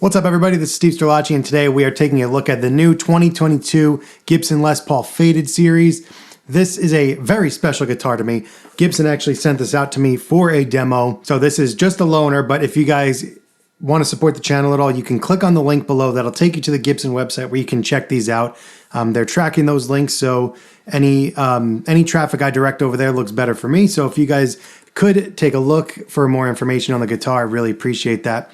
What's up, everybody? This is Steve Sterlacci, and today we are taking a look at the new 2022 Gibson Les Paul Faded series. This is a very special guitar to me. Gibson actually sent this out to me for a demo, so this is just a loaner, but if you guys want to support the channel at all, you can click on the link below. That'll take you to the Gibson website where you can check these out. They're tracking those links, so any traffic I direct over there looks better for me. So if you guys could take a look for more information on the guitar, I really appreciate that.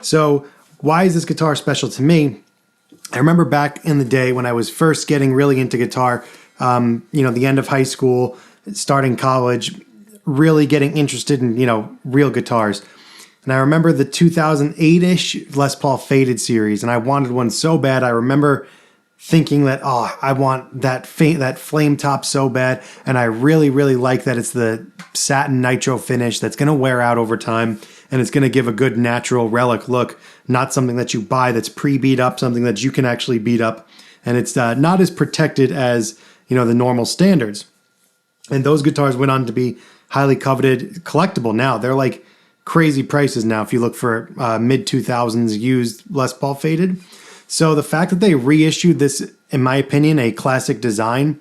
So why is this guitar special to me? I remember back in the day when I was first getting really into guitar, the end of high school, starting college, really getting interested in, real guitars. And I remember the 2008-ish Les Paul Faded series, and I wanted one so bad. I remember thinking that, I want that flame top so bad, and I really, really like that it's the satin nitro finish that's going to wear out over time, and it's going to give a good natural relic look, not something that you buy that's pre-beat up, something that you can actually beat up, and it's not as protected as, the normal standards. And those guitars went on to be highly coveted, collectible now. They're like crazy prices now if you look for mid-2000s used Les Paul Faded. So the fact that they reissued this, in my opinion, a classic design,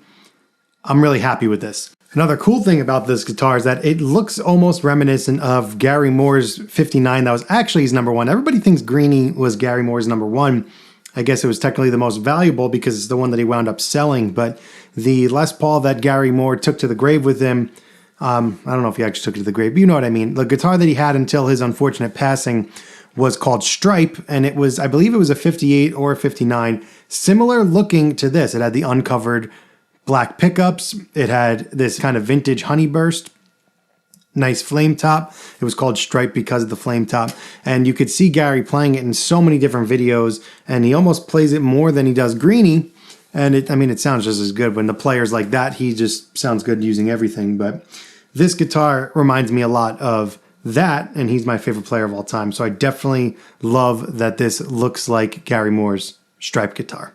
I'm really happy with this. Another cool thing about this guitar is that it looks almost reminiscent of Gary Moore's 59. That was actually his number one. Everybody thinks Greenie was Gary Moore's number one. I guess it was technically the most valuable because it's the one that he wound up selling. But the Les Paul that Gary Moore took to the grave with him, I don't know if he actually took it to the grave, but you know what I mean. The guitar that he had until his unfortunate passing was called Stripe, and it was, I believe it was a 58 or a 59. Similar looking to this. It had the uncovered black pickups. It had this kind of vintage Honeyburst, nice flame top. It was called Stripe because of the flame top. And you could see Gary playing it in so many different videos, and he almost plays it more than he does Greenie. And it sounds just as good. When the player's like that, he just sounds good using everything. But this guitar reminds me a lot of that, and he's my favorite player of all time. So I definitely love that this looks like Gary Moore's Stripe guitar.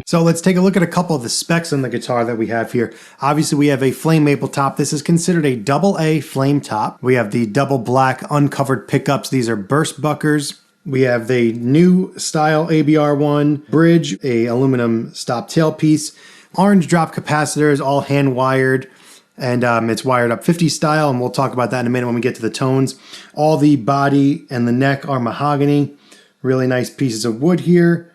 So let's take a look at a couple of the specs on the guitar that we have here. Obviously, we have a flame maple top. This is considered a double A flame top. We have the double black uncovered pickups. These are burst buckers. We have the new style ABR1 bridge, a aluminum stop tailpiece, orange drop capacitors, all hand wired, and it's wired up 50 style, and we'll talk about that in a minute when we get to the tones. All the body and the neck are mahogany. Really nice pieces of wood here.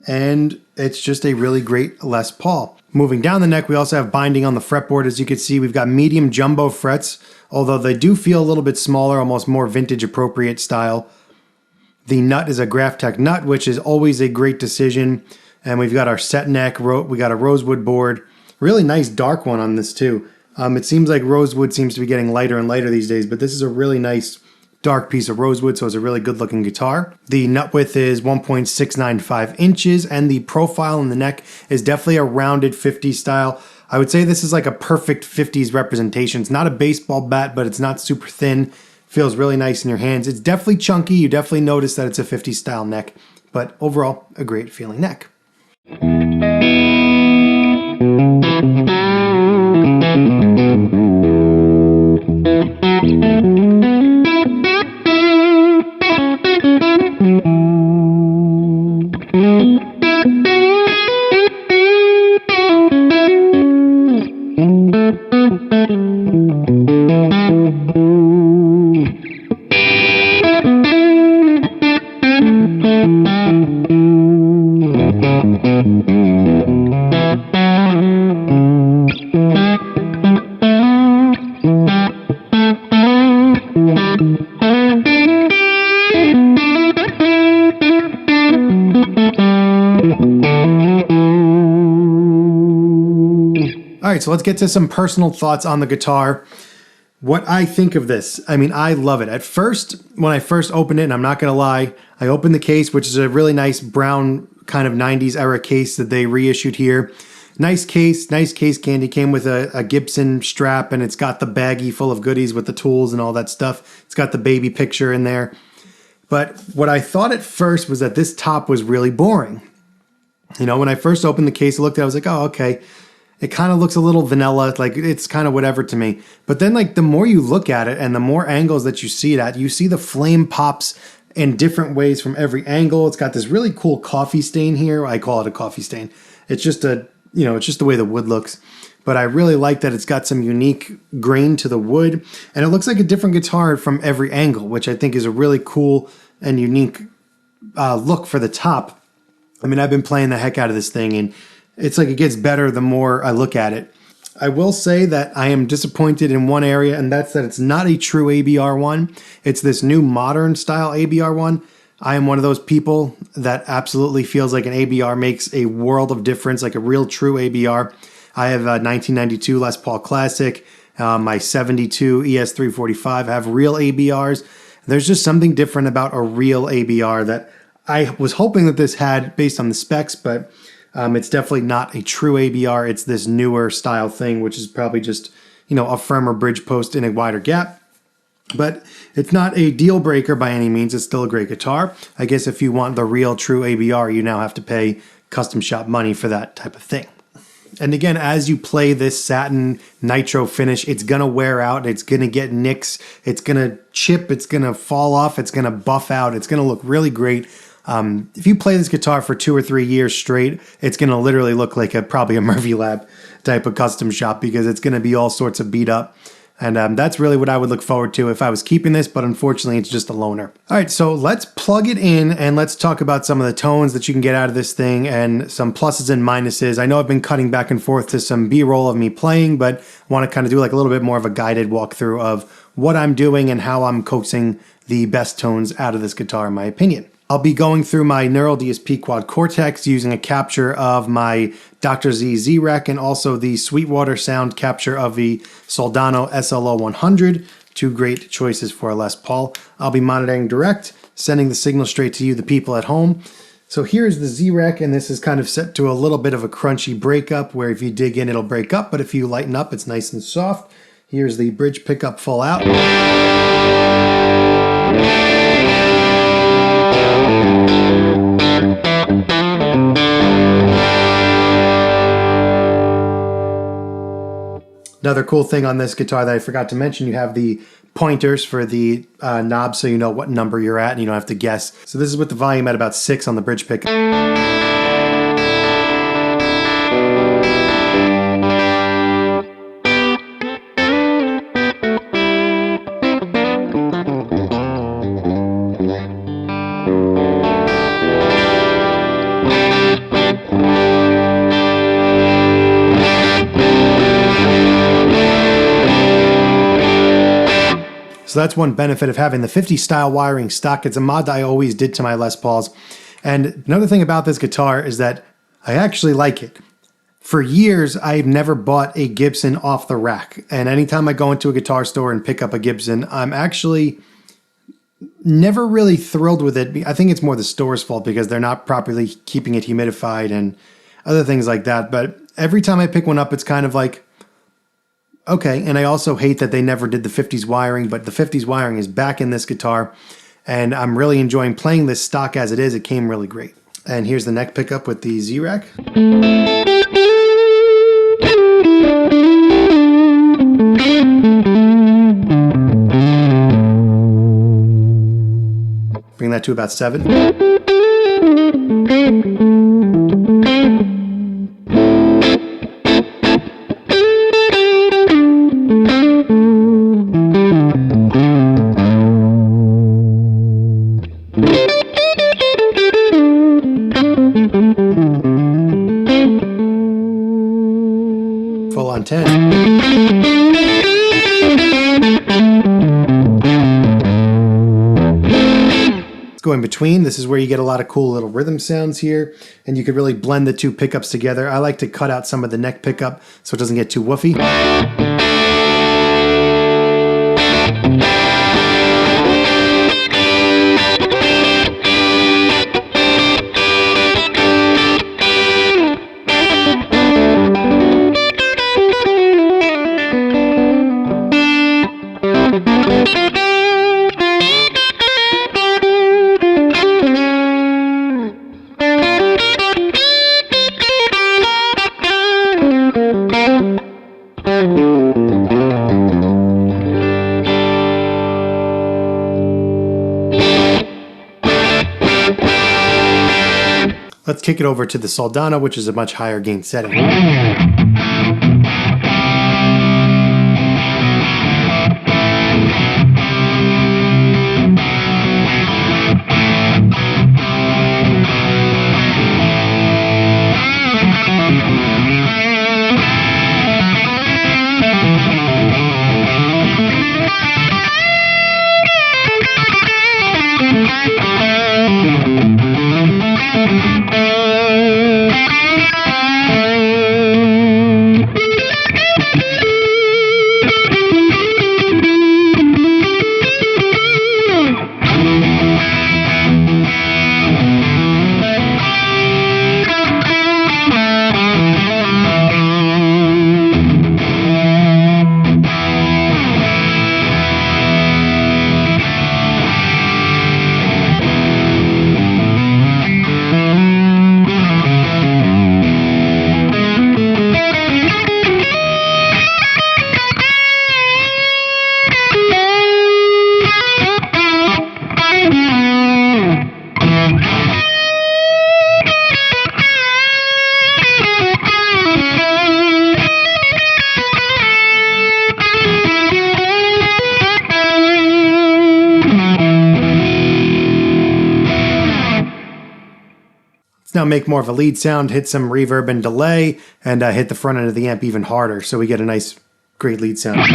And it's just a really great Les Paul. Moving down the neck, we also have binding on the fretboard. As you can see, we've got medium jumbo frets, although they do feel a little bit smaller, almost more vintage appropriate style. The nut is a Graphtec nut, which is always a great decision. And we've got our set neck, we got a rosewood board. Really nice dark one on this too. It seems like rosewood seems to be getting lighter and lighter these days, but this is a really nice dark piece of rosewood, so it's a really good looking guitar. The nut width is 1.695 inches, and the profile in the neck is definitely a rounded 50 style. I would say this is like a perfect 50s representation. It's not a baseball bat, but it's not super thin. Feels really nice in your hands. It's definitely chunky. You definitely notice that it's a 50s style neck, but overall, a great feeling neck. All right, so let's get to some personal thoughts on the guitar. What I think of this. I mean, I love it. At first, when I first opened it, and I'm not going to lie, I opened the case, which is a really nice brown kind of 90s era case that they reissued here. Nice case candy. Came with a Gibson strap, and it's got the baggie full of goodies with the tools and all that stuff. It's got the baby picture in there. But what I thought at first was that this top was really boring. You know, when I first opened the case, I looked at it, I was like, oh, okay. It kind of looks a little vanilla, like it's kind of whatever to me. But then like the more you look at it and the more angles that you see it at, you see the flame pops in different ways from every angle. It's got this really cool coffee stain here. I call it a coffee stain. It's just it's just the way the wood looks. But I really like that it's got some unique grain to the wood, and it looks like a different guitar from every angle, which I think is a really cool and unique look for the top. I mean, I've been playing the heck out of this thing, and it's like it gets better the more I look at it. I will say that I am disappointed in one area, and that's that it's not a true ABR one. It's this new modern style ABR one. I am one of those people that absolutely feels like an ABR makes a world of difference, like a real true ABR. I have a 1992 Les Paul Classic, my 72 ES345 have real ABRs. There's just something different about a real ABR that I was hoping that this had based on the specs, but it's definitely not a true ABR. It's this newer style thing, which is probably just, a firmer bridge post in a wider gap. But it's not a deal breaker by any means. It's still a great guitar. I guess if you want the real true ABR, you now have to pay custom shop money for that type of thing. And again, as you play this satin nitro finish, it's going to wear out. It's going to get nicks. It's going to chip. It's going to fall off. It's going to buff out. It's going to look really great. If you play this guitar for 2 or 3 years straight, it's going to literally look like probably a Murphy Lab type of custom shop, because it's going to be all sorts of beat up. And that's really what I would look forward to if I was keeping this, but unfortunately it's just a loaner. All right, so let's plug it in and let's talk about some of the tones that you can get out of this thing and some pluses and minuses. I know I've been cutting back and forth to some B-roll of me playing, but I want to kind of do like a little bit more of a guided walkthrough of what I'm doing and how I'm coaxing the best tones out of this guitar in my opinion. I'll be going through my Neural DSP Quad Cortex using a capture of my Dr. Z Z-Rec and also the Sweetwater sound capture of the Soldano SLO 100. Two great choices for a Les Paul. I'll be monitoring direct, sending the signal straight to you, the people at home. So here's the Z-Rec, and this is kind of set to a little bit of a crunchy breakup, where if you dig in, it'll break up, but if you lighten up, it's nice and soft. Here's the bridge pickup full out. Another cool thing on this guitar that I forgot to mention, you have the pointers for the knobs so you know what number you're at and you don't have to guess. So this is with the volume at about 6 on the bridge pickup. So that's one benefit of having the 50 style wiring stock. It's a mod that I always did to my Les Pauls. And another thing about this guitar is that I actually like it. For years, I've never bought a Gibson off the rack. And anytime I go into a guitar store and pick up a Gibson, I'm actually never really thrilled with it. I think it's more the store's fault because they're not properly keeping it humidified and other things like that. But every time I pick one up, it's kind of like, Okay, and I also hate that they never did the 50s wiring, but the 50s wiring is back in this guitar, and I'm really enjoying playing this stock as it is. It came really great. And here's the neck pickup with the Z-Rack. Bring that to about 7. Full on 10. Go in between. This is where you get a lot of cool little rhythm sounds here, and you could really blend the two pickups together. I like to cut out some of the neck pickup so it doesn't get too woofy. Let's kick it over to the Soldano, which is a much higher gain setting. Now make more of a lead sound, hit some reverb and delay, and hit the front end of the amp even harder, so we get a nice, great lead sound.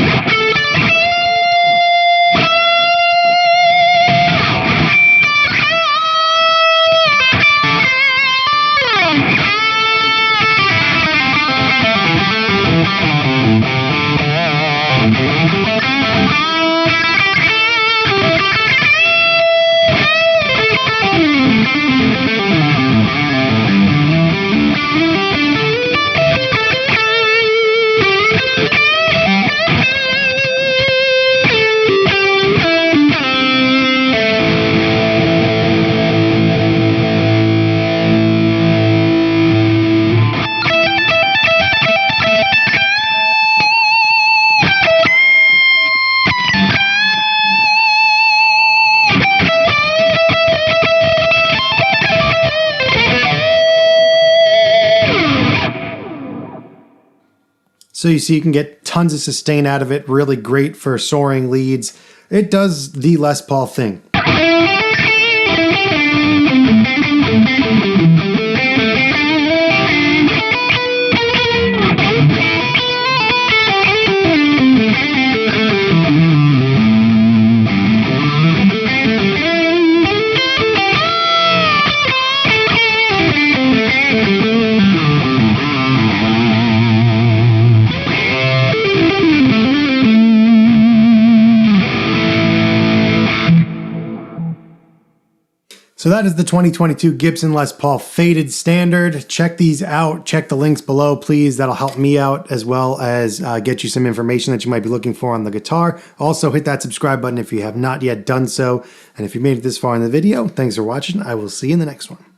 So you see you can get tons of sustain out of it, really great for soaring leads. It does the Les Paul thing. So that is the 2022 Gibson Les Paul Faded Standard. Check these out. Check the links below, please. That'll help me out as well as get you some information that you might be looking for on the guitar. Also, hit that subscribe button if you have not yet done so. And if you made it this far in the video, thanks for watching. I will see you in the next one.